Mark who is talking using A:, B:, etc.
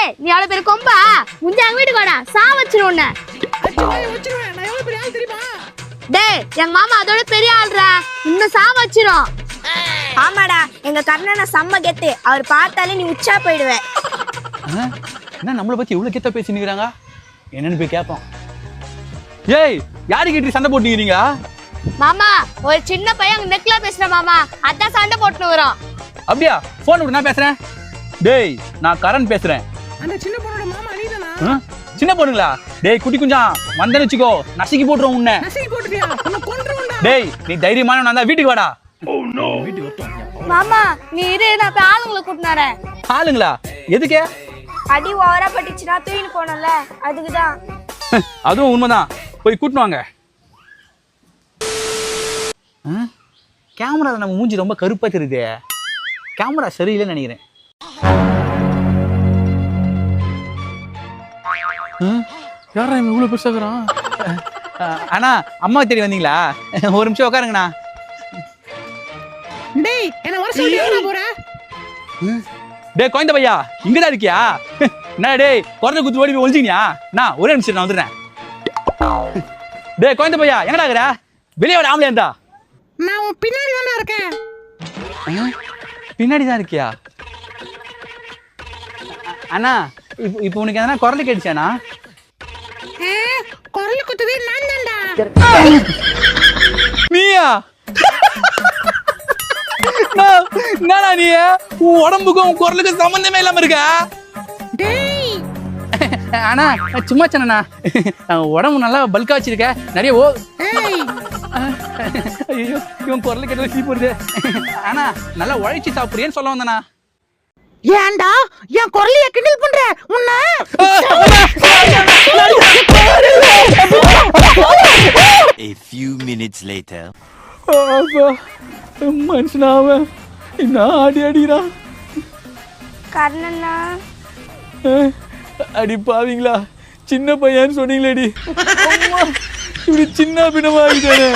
A: டேய் நீ அவ்வளவு பேர் கொம்பா முஞ்ச எங்க வீட்டுக்கு வாடா சா வச்சிரும் உன்னை
B: நான் எவ்வளவு பெரிய ஆள் தெரியுமா?
A: டேய் எங்க மாமா அதோட பெரிய ஆள்றா இன்னும் சா வச்சிரும்.
C: ஆமாடா எங்க கர்ணனை செம்ம கெத்து, அவர் பார்த்தாலே நீ உச்சா போயிடுவே.
D: என்ன நம்மளை பத்தி இவ்வளவு கெத்த பேசினுக்கிறாங்க, என்னன்னு போய் கேட்போம். ஏய் யாரு கிட்ட சண்டை போட்டுக்கிறீங்க?
A: மாமா ஒரு சின்ன பையன் அங்க நெக்ல பேசுற மாமா, அதான் சண்டை போட்டுன்னு வரோம்.
D: அப்படியா? போன் விட்டு நான் பேசுறேன். டேய் நான் கரண் பேசுறேன்.
B: அந்த சின்ன பொண்ணோட மாமா நீதானா?
D: சின்ன பொண்ணுங்களா? டேய் குட்டி குஞ்சா வந்தேன்னு வச்சுக்கோ, நசுக்கி போட்டுருவோம் உன்னை.
B: நசுக்கி போட்டுறியா? உன்னை கொன்றுவேன்டா.
D: டேய் நீ தைரியமான நான் தான் வீட்டுக்கு வாடா.
A: மாமா நீ இரு நான் போய் ஆளுங்களை கூட்டினாரேன்.
D: ஆளுங்களா? எதுக்கு?
C: அடி ஓவரா பட்டுச்சுன்னா தூக்கின்னு போனல, அதுக்குதான்.
D: அதுவும் உண்மைதான், போய் கூட்டினு வாங்க. கேமரா நம்ம மூஞ்சி ரொம்ப கருப்பா தெரியுது, கேமரா சரியில்லைன்னு நினைக்கிறேன். யாரா இவன் இவ்வளவு பெருசாக்குறான்? அண்ணா அம்மா தேடி வந்தீங்களா? ஒரு நிமிஷம் உட்காருங்கண்ணா.
B: டேய் என்ன வர சொல்லி எங்க போற?
D: டேய் குழந்தை பையா இங்கதான் இருக்கியா? என்ன டேய் குறத குத்து ஓடி போய் ஒளிஞ்சினியா? நான் ஒரே நிமிஷம் நான் வந்துடுறேன். டேய் குழந்தை பையா எங்கடா இருக்கிற? வெளியே வர ஆம்பளை இருந்தா.
B: நான் உன் பின்னாடி தான்டா இருக்கேன்.
D: பின்னாடி தான் இருக்கியா? அண்ணா இப்போ உனக்கு எதனா குரல் கேட்டுச்சாண்ணா?
B: குரல் குத்துவே நான் தான்டா.
D: நீயா? என்னடா நீ உன் உடம்புக்கும் உன் குரலுக்கும் சம்பந்தமே இல்லாம இருக்க?
B: டேய்
D: அண்ணா சும்மா சொன்னா உடம்பு நல்லா பல்கா வச்சிருக்க நிறைய. ஓ ஐயோ இவன் குரல் கேட்டது சீ போடுது. அண்ணா நல்லா உழைச்சி சாப்பிடுறேன்னு சொல்ல வந்தண்ணா.
B: ஏன்டா என் குரலைய கிண்டல் பண்ற? உன்னை
E: A few minutes later.
D: மனுஷனாவ என்ன ஆடி அடிக்கிறான்.
C: கர்ணனா
D: அடி பாவீங்களா, சின்ன பையன்னு சொன்னீங்களேடி, இப்படி சின்ன பின்னமா ஆகிட்டானே.